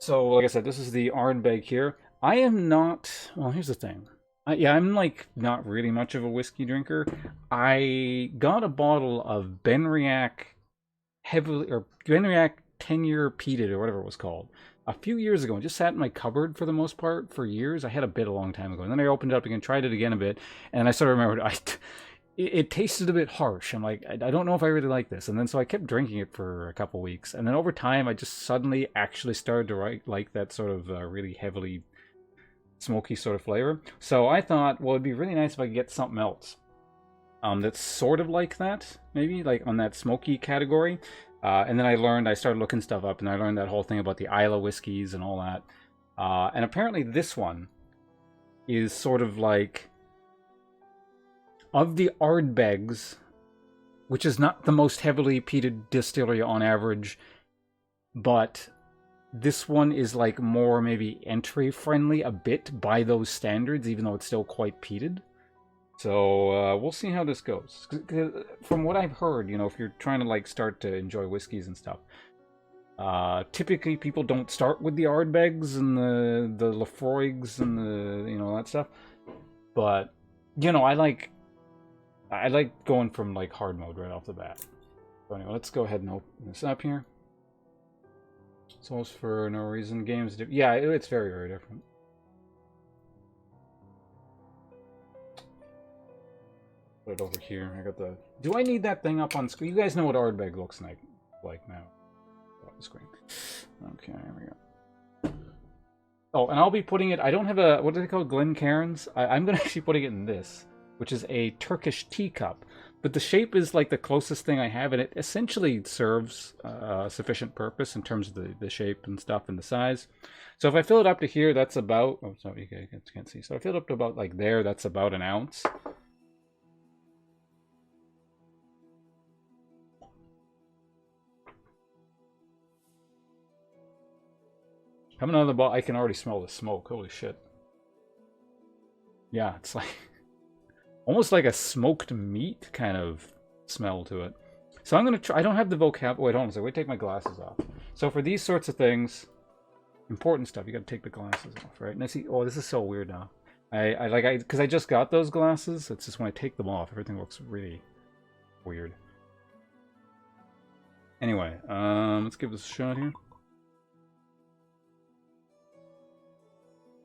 So, like I said, this is the Ardbeg here. I am not. Well, here's the thing. Yeah, I'm like not really much of a whiskey drinker. I got a bottle of Benriach heavily or Benriach 10-year peated or whatever it was called a few years ago. It just sat in my cupboard for the most part for years. I had a bit a long time ago, and then I opened it up again, tried it again a bit, and I sort of remembered it tasted a bit harsh. I'm like, I don't know if I really like this. And then so I kept drinking it for a couple weeks. And then over time, I just suddenly actually started to like that sort of really heavily smoky sort of flavor. So I thought, well, it'd be really nice if I could get something else that's sort of like that, maybe like on that smoky category. And then I started looking stuff up, and I learned that whole thing about the Islay whiskeys and all that. And apparently this one is sort of like of the Ardbegs, which is not the most heavily peated distillery on average, but this one is like more maybe entry friendly a bit by those standards, even though it's still quite peated. So we'll see how this goes. From what I've heard, if you're trying to like start to enjoy whiskeys and stuff, typically people don't start with the Ardbegs and the Lafroigs and that stuff. But I like going from like hard mode right off the bat. So anyway, let's go ahead and open this up here. Souls for no reason. Games. Yeah, it's very, very different. Put it over here. I got the. Do I need that thing up on screen? You guys know what Ardbeg looks like now. Off the screen. Okay, here we go. Oh, and I'll be putting it. I don't have a. What do they call it? Glencairns? I'm going to actually putting it in this, which is a Turkish teacup. But the shape is like the closest thing I have, and it essentially serves sufficient purpose in terms of the shape and stuff and the size. So if I fill it up to here, that's about. Oh, sorry, you can't see. So I fill it up to about like there. That's about an ounce. Coming out of the bottle, I can already smell the smoke. Holy shit! Yeah, it's like almost like a smoked meat kind of smell to it. So I'm gonna try. I don't have the vocab. Wait, hold on a second. Wait, take my glasses off. So for these sorts of things, important stuff, you got to take the glasses off, right? And I see. Oh, this is so weird now. Because I just got those glasses. It's just when I take them off, everything looks really weird. Anyway, let's give this a shot here.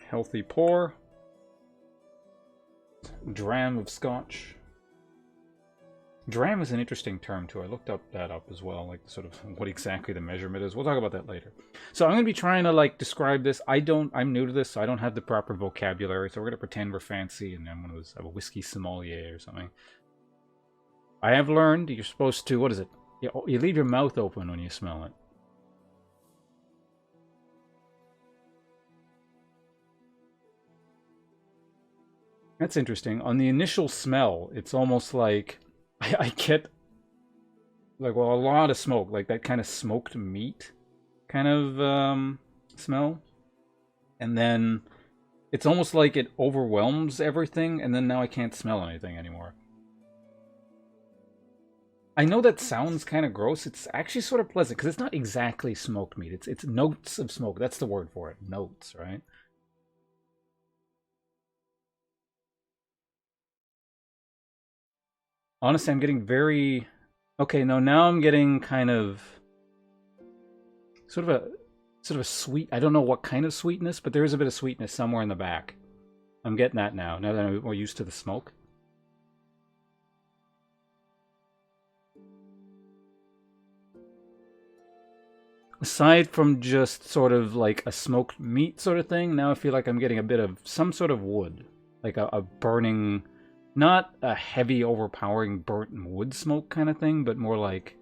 Healthy pour. Dram of scotch. Dram is an interesting term too. I looked that up as well, like sort of what exactly the measurement is. We'll talk about that later. So I'm going to be trying to like describe this. I'm new to this, so I don't have the proper vocabulary. So we're going to pretend we're fancy and I'm going to have a whiskey sommelier or something. I have learned you're supposed to, what is it? You leave your mouth open when you smell it. That's interesting. On the initial smell, it's almost like I get like, well, a lot of smoke, like that kind of smoked meat kind of smell. And then it's almost like it overwhelms everything, and then now I can't smell anything anymore. I know that sounds kind of gross. It's actually sort of pleasant because it's not exactly smoked meat. It's notes of smoke. That's the word for it. Notes, right? Honestly, I'm getting very okay. No, now I'm getting kind of sort of a sort of a sweet. I don't know what kind of sweetness, but there is a bit of sweetness somewhere in the back. I'm getting that now. Now that I'm more used to the smoke. Aside from just sort of like a smoked meat sort of thing, now I feel like I'm getting a bit of some sort of wood, like a burning, not a heavy, overpowering burnt wood smoke kind of thing, but more like.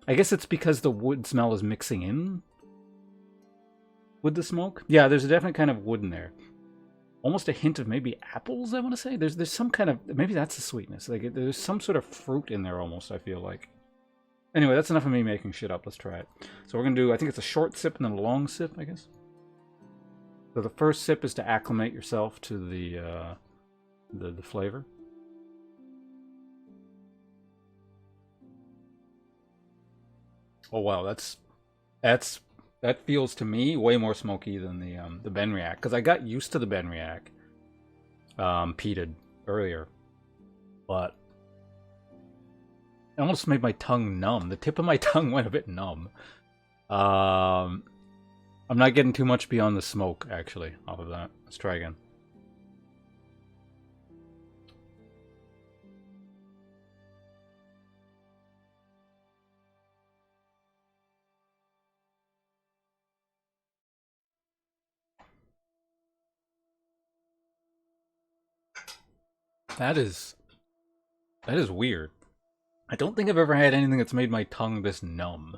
I guess it's because the wood smell is mixing in with the smoke. Yeah, there's a definite kind of wood in there. Almost a hint of maybe apples, I want to say. There's some kind of, maybe that's the sweetness. Like there's some sort of fruit in there almost, I feel like. Anyway, that's enough of me making shit up. Let's try it. So we're going to do, I think it's a short sip and then a long sip, I guess. So the first sip is to acclimate yourself to the flavor. Oh wow, that's That feels to me way more smoky than the Benriach, because I got used to the Benriach peated earlier, but it almost made my tongue numb. The tip of my tongue went a bit numb. I'm not getting too much beyond the smoke, actually, off of that. Let's try again. That is weird. I don't think I've ever had anything that's made my tongue this numb.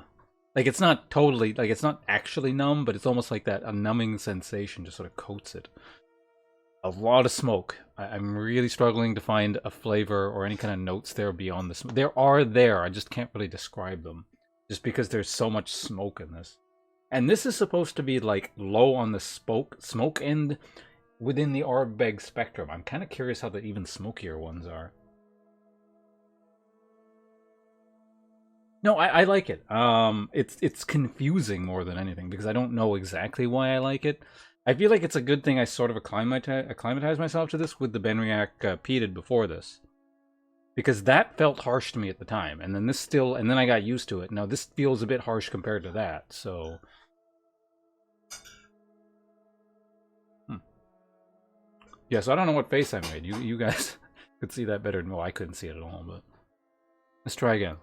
Like, it's not totally, like, it's not actually numb, but it's almost like that, a numbing sensation just sort of coats it. A lot of smoke. I'm really struggling to find a flavor or any kind of notes there beyond the smoke. There are there, I just can't really describe them. Just because there's so much smoke in this. And this is supposed to be, like, low on the smoke end within the Ardbeg spectrum. I'm kind of curious how the even smokier ones are. No, I like it. It's confusing more than anything because I don't know exactly why I like it. I feel like it's a good thing I sort of acclimatized myself to this with the Benriach peated before this. Because that felt harsh to me at the time, and then this still, and then I got used to it. Now this feels a bit harsh compared to that, so... Yeah, so I don't know what face I made. You guys could see that better. No, I couldn't see it at all, but... Let's try again.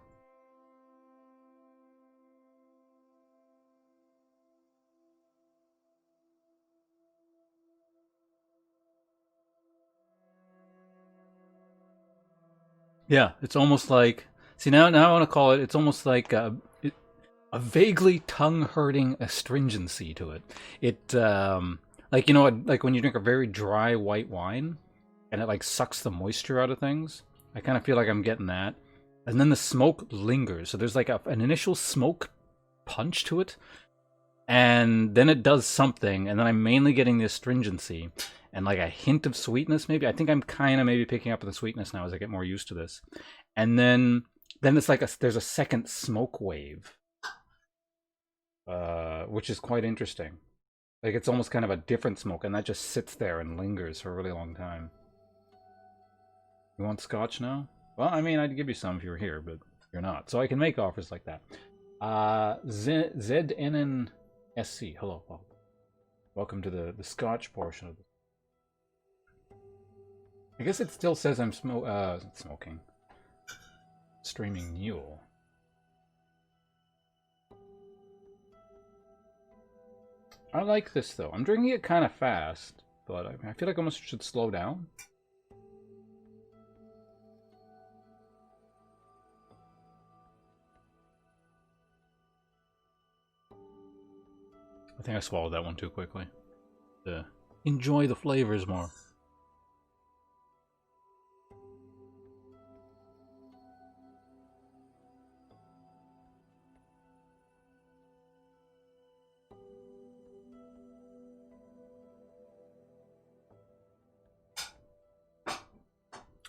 Yeah, it's almost like... See, now I want to call it... It's almost like a vaguely tongue-hurting astringency to it. It, like, you know, like when you drink a very dry white wine, and it, like, sucks the moisture out of things. I kind of feel like I'm getting that. And then the smoke lingers. So there's, like, an initial smoke punch to it. And then it does something, and then I'm mainly getting the astringency. And, like, a hint of sweetness, maybe. I think I'm kind of maybe picking up the sweetness now as I get more used to this. And then it's like there's a second smoke wave. Which is quite interesting. Like, it's almost kind of a different smoke, and that just sits there and lingers for a really long time. You want scotch now? Well, I mean, I'd give you some if you were here, but you're not. So I can make offers like that. ZNNSC, hello. Welcome to the scotch portion of this. I guess it still says I'm smoking. Streaming mule. I like this, though. I'm drinking it kind of fast, but I feel like I almost should slow down. I think I swallowed that one too quickly. To enjoy the flavors more.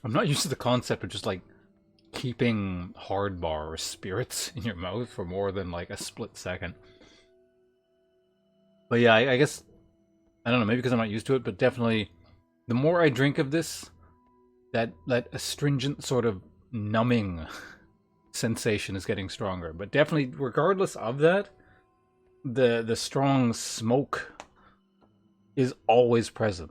I'm not used to the concept of just, like, keeping hard bar or spirits in your mouth for more than, like, a split second. But yeah, I guess, I don't know, maybe because I'm not used to it, but definitely, the more I drink of this, that astringent sort of numbing sensation is getting stronger. But definitely, regardless of that, the strong smoke is always present.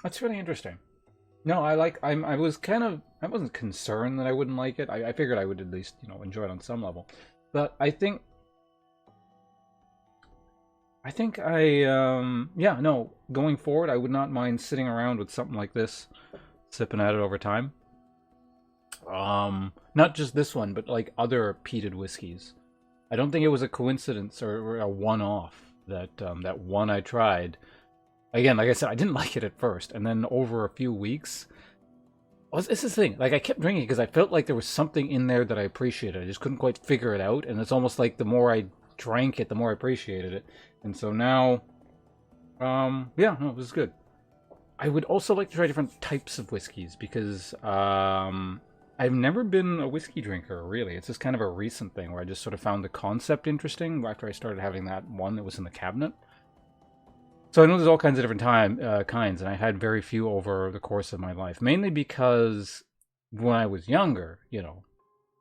That's really interesting. No, I wasn't concerned that I wouldn't like it. I figured I would at least, you know, enjoy it on some level. But I think yeah, no, going forward, I would not mind sitting around with something like this, sipping at it over time. Not just this one, but like other peated whiskeys. I don't think it was a coincidence or a one-off that that one I tried. Again, like I said, I didn't like it at first, and then over a few weeks, it's the thing. Like, I kept drinking because I felt like there was something in there that I appreciated. I just couldn't quite figure it out, and it's almost like the more I drank it, the more I appreciated it. And so now, yeah, no, it was good. I would also like to try different types of whiskeys because, I've never been a whiskey drinker, really. It's just kind of a recent thing where I just sort of found the concept interesting after I started having that one that was in the cabinet. So I know there's all kinds of different kinds, and I had very few over the course of my life, mainly because when I was younger,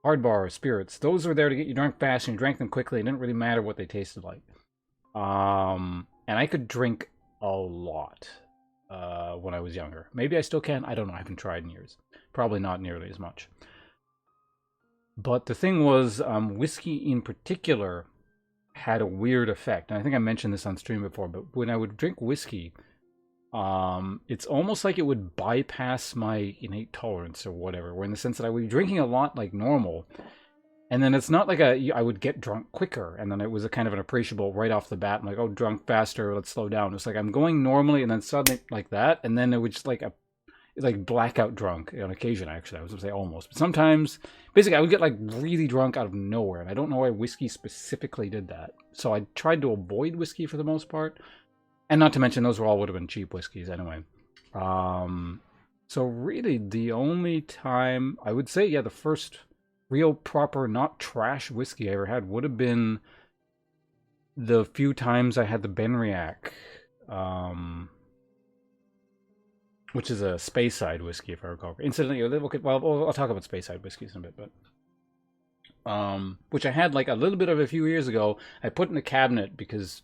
hard bar spirits, those were there to get you drunk fast, and you drank them quickly. It didn't really matter what they tasted like. And I could drink a lot when I was younger. Maybe I still can. I don't know. I haven't tried in years. Probably not nearly as much. But the thing was, whiskey in particular had a weird effect. And I think I mentioned this on stream before, but when I would drink whiskey, it's almost like it would bypass my innate tolerance or whatever, where in the sense that I would be drinking a lot like normal, and then it's not like I would get drunk quicker, and then it was a kind of an appreciable right off the bat. I'm like, oh, drunk faster, let's slow down. It's like I'm going normally, and then suddenly like that, and then it would just like blackout drunk on occasion. Actually, I was gonna say almost, but sometimes, basically, I would get like really drunk out of nowhere, and I don't know why whiskey specifically did that. So I tried to avoid whiskey for the most part, and not to mention those would have been cheap whiskeys anyway. So really, the only time I would say, yeah, the first real proper not trash whiskey I ever had would have been the few times I had the Benriach. Which is a Speyside whiskey, if I recall. Incidentally, okay, well, I'll talk about Speyside whiskeys in a bit, but which I had like a little bit of a few years ago. I put in a cabinet because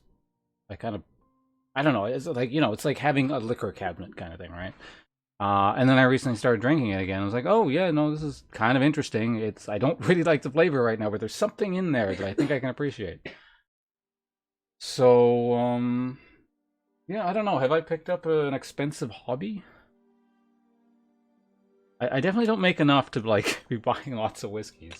I don't know, it's like it's like having a liquor cabinet kind of thing, right? And then I recently started drinking it again. I was like, oh yeah, no, this is kind of interesting. I don't really like the flavor right now, but there's something in there that I think I can appreciate. So yeah, I don't know. Have I picked up an expensive hobby? I definitely don't make enough to like be buying lots of whiskeys.